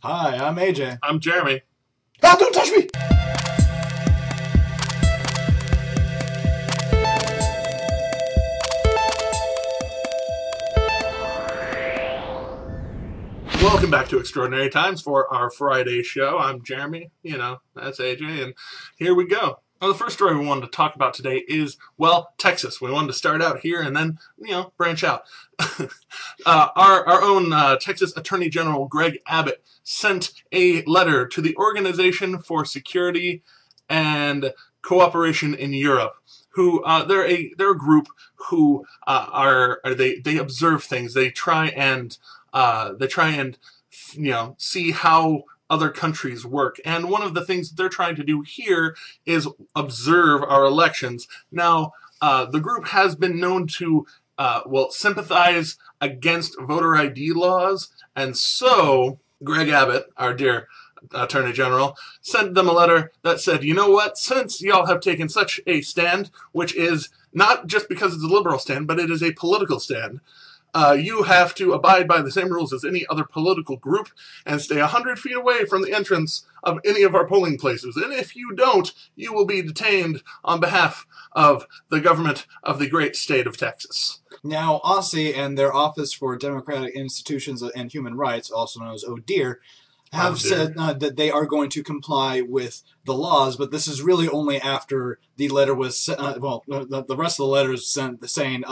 Hi, I'm AJ. I'm Jeremy. Ah, don't touch me! Welcome back to Extraordinary Times for our Friday show. I'm Jeremy, that's AJ, and here we go. Now, the first story we wanted to talk about today is, well, Texas. We wanted to start out here and then, branch out. Our own Texas Attorney General Greg Abbott sent a letter to the Organization for Security and Cooperation in Europe, who they're a group who they observe things. They try and see how other countries work. And one of the things that they're trying to do here is observe our elections. Now, the group has been known to, sympathize against voter ID laws. And so Greg Abbott, our dear Attorney General, sent them a letter that said, you know what, since y'all have taken such a stand, which is not just because it's a liberal stand, but it is a political stand, you have to abide by the same rules as any other political group and stay 100 feet away from the entrance of any of our polling places. And if you don't, you will be detained on behalf of the government of the great state of Texas. Now, OSCE and their Office for Democratic Institutions and Human Rights, also known as ODIHR, have said that they are going to comply with the laws, but this is really only after the letter was the rest of the letter is sent saying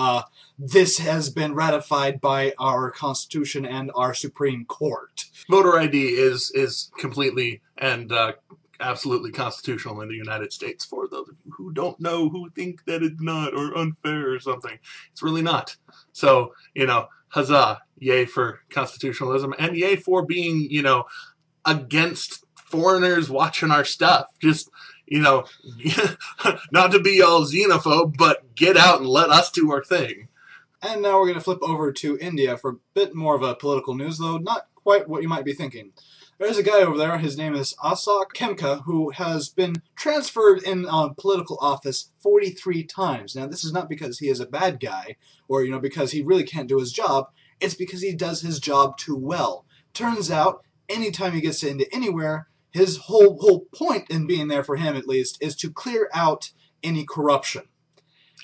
this has been ratified by our Constitution and our Supreme Court. Voter ID is completely and absolutely constitutional in the United States. For those of you who don't know, who think that it's not or unfair or something, it's really not. So, huzzah, yay for constitutionalism, and yay for being, against foreigners watching our stuff. Just, not to be all xenophobe, but get out and let us do our thing. And now we're going to flip over to India for a bit more of a political news, though not quite what you might be thinking. There's a guy over there, his name is Ashok Khemka, who has been transferred in political office 43 times. Now, this is not because he is a bad guy, or, because he really can't do his job. It's because he does his job too well. Turns out, anytime he gets into anywhere, his whole point in being there, for him at least, is to clear out any corruption.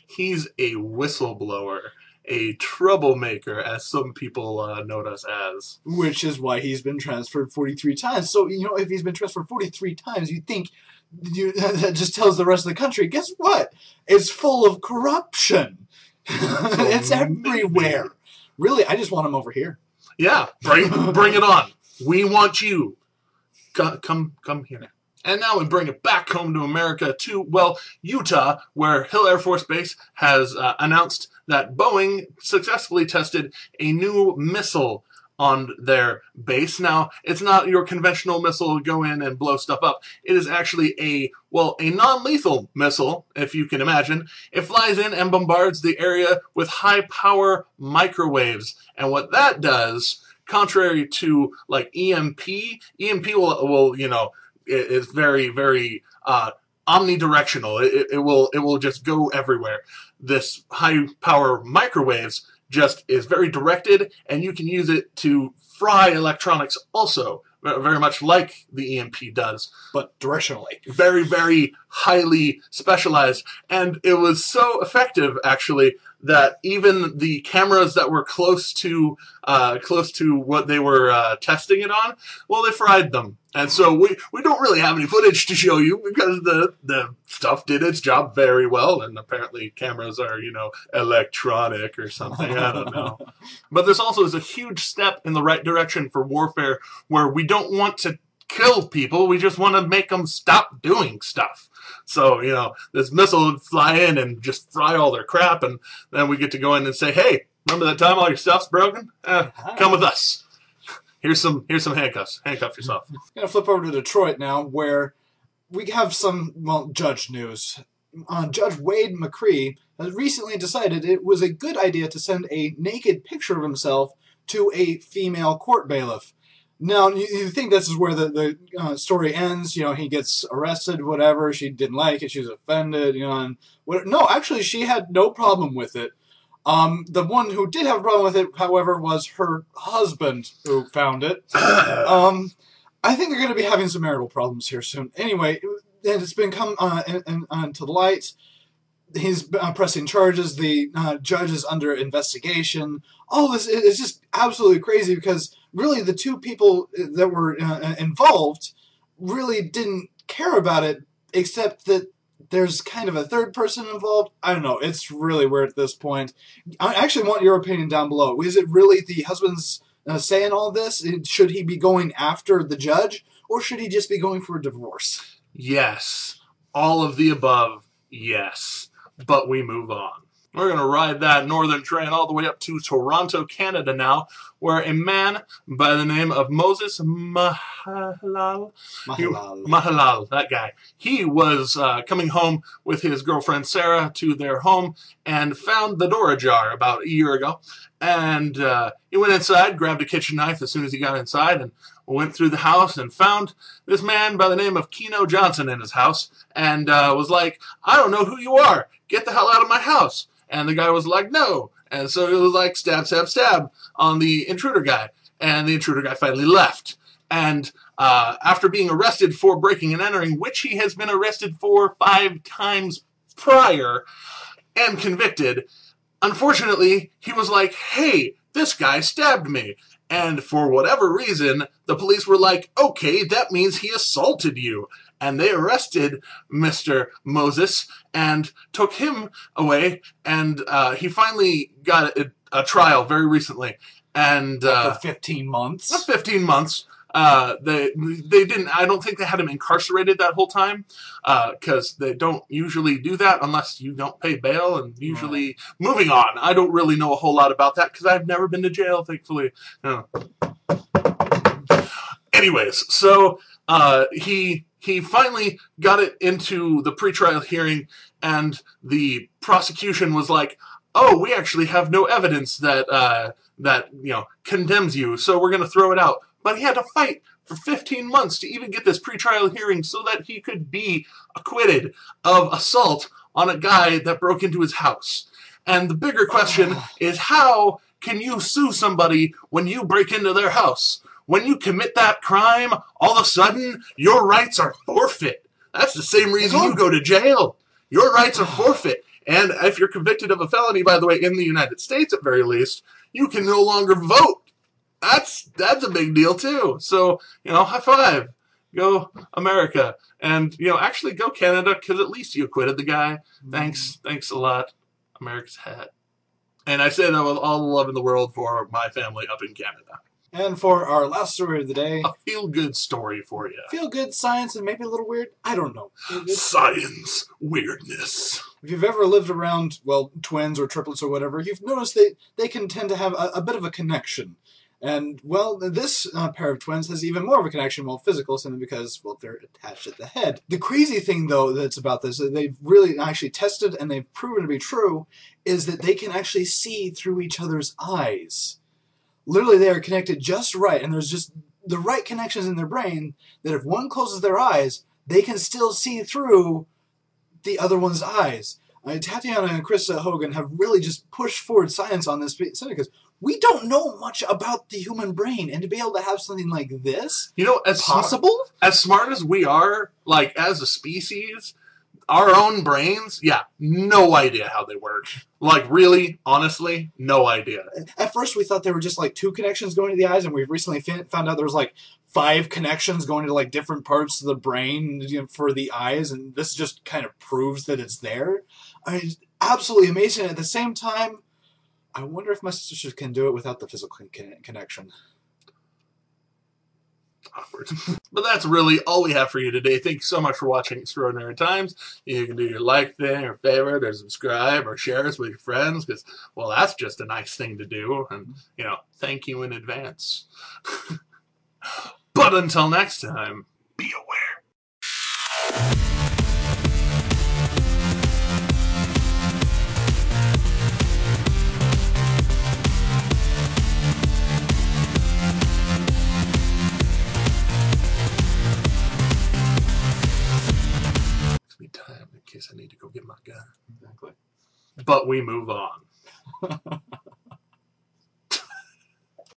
He's a whistleblower. A troublemaker, as some people note us as. Which is why he's been transferred 43 times. So, if he's been transferred 43 times, you'd think that just tells the rest of the country, guess what? It's full of corruption. It's everywhere. Really, I just want him over here. Yeah, bring it on. We want you. Come here. And now we bring it back home to America to, Utah, where Hill Air Force Base has announced that Boeing successfully tested a new missile on their base. Now, it's not your conventional missile to go in and blow stuff up. It is actually a non-lethal missile, if you can imagine. It flies in and bombards the area with high-power microwaves. And what that does, contrary to, EMP will is very, very omnidirectional. It will just go everywhere. This high power microwaves just is very directed, and you can use it to fry electronics also, very much like the EMP does. But directionally. Very, very highly specialized. And it was so effective, actually, that even the cameras that were close to what they were testing it on, they fried them. And so we don't really have any footage to show you because the stuff did its job very well, and apparently cameras are, electronic or something, I don't know. But this also is a huge step in the right direction for warfare, where we don't want to kill people, we just want to make them stop doing stuff. So, this missile would fly in and just fry all their crap, and then we get to go in and say, hey, remember that time all your stuff's broken? Come with us. Here's some handcuffs. Handcuff yourself. I'm going to flip over to Detroit now, where we have some, judge news. Judge Wade McCree has recently decided it was a good idea to send a naked picture of himself to a female court bailiff. Now, you think this is where the story ends, he gets arrested, whatever, she didn't like it, she was offended, and whatever. No, actually, she had no problem with it. The one who did have a problem with it, however, was her husband who found it. I think they're going to be having some marital problems here soon. Anyway, it's been come to the light. He's pressing charges. The judge is under investigation. All this is just absolutely crazy because really the two people that were involved really didn't care about it, except that there's kind of a third person involved. I don't know. It's really weird at this point. I actually want your opinion down below. Is it really the husband's saying all this? Should he be going after the judge, or should he just be going for a divorce? Yes. All of the above, yes. But we move on. We're going to ride that northern train all the way up to Toronto, Canada now, where a man by the name of Moses Mahalal, that guy, he was coming home with his girlfriend Sarah to their home and found the door ajar about a year ago. And he went inside, grabbed a kitchen knife as soon as he got inside, and went through the house and found this man by the name of Keno Johnson in his house and was like, I don't know who you are. Get the hell out of my house. And the guy was like, no. And so it was like stab, stab, stab on the intruder guy. And the intruder guy finally left. And after being arrested for breaking and entering, which he has been arrested for 5 times prior and convicted, unfortunately, he was like, hey, this guy stabbed me. And for whatever reason, the police were like, okay, that means he assaulted you. And they arrested Mr. Moses and took him away. And he finally got a trial very recently. And for 15 months? Not 15 months. They didn't, I don't think they had him incarcerated that whole time, because they don't usually do that unless you don't pay bail, and usually, right. Moving on, I don't really know a whole lot about that because I've never been to jail, thankfully. No. Anyways, so he finally got it into the pretrial hearing, and the prosecution was like, oh, we actually have no evidence that condemns you, so we're going to throw it out. But he had to fight for 15 months to even get this pretrial hearing so that he could be acquitted of assault on a guy that broke into his house. And the bigger question is, how can you sue somebody when you break into their house? When you commit that crime, all of a sudden, your rights are forfeit. That's the same reason you go to jail. Your rights are forfeit. And if you're convicted of a felony, by the way, in the United States at very least, you can no longer vote. That's a big deal too. So, high five. Go America. And, actually go Canada, because at least you acquitted the guy. Thanks a lot, America's hat. And I say that with all the love in the world for my family up in Canada. And for our last story of the day, a feel-good story for you. Feel-good science and maybe a little weird? I don't know. Science weirdness. If you've ever lived around, twins or triplets or whatever, you've noticed they can tend to have a bit of a connection. And, this pair of twins has even more of a connection, physical, simply because, they're attached at the head. The crazy thing, though, that's about this, that they've really actually tested and they've proven to be true, is that they can actually see through each other's eyes. Literally, they are connected just right, and there's just the right connections in their brain that if one closes their eyes, they can still see through the other one's eyes. Tatiana and Chris Hogan have really just pushed forward science on this because we don't know much about the human brain, and to be able to have something like this, as possible? As smart as we are, as a species, our own brains, no idea how they work. Really, honestly, no idea. At first, we thought there were just, 2 connections going to the eyes, and we've recently found out there was, 5 connections going to, different parts of the brain for the eyes, and this just kind of proves that it's there. It's absolutely amazing. At the same time, I wonder if my sisters can do it without the physical connection. Awkward. But that's really all we have for you today. Thank you so much for watching Extraordinary Times. You can do your like thing, or favorite, or subscribe, or share us with your friends, because, that's just a nice thing to do. And, thank you in advance. But until next time, be aware. Time in case I need to go get my gun. Exactly. But we move on.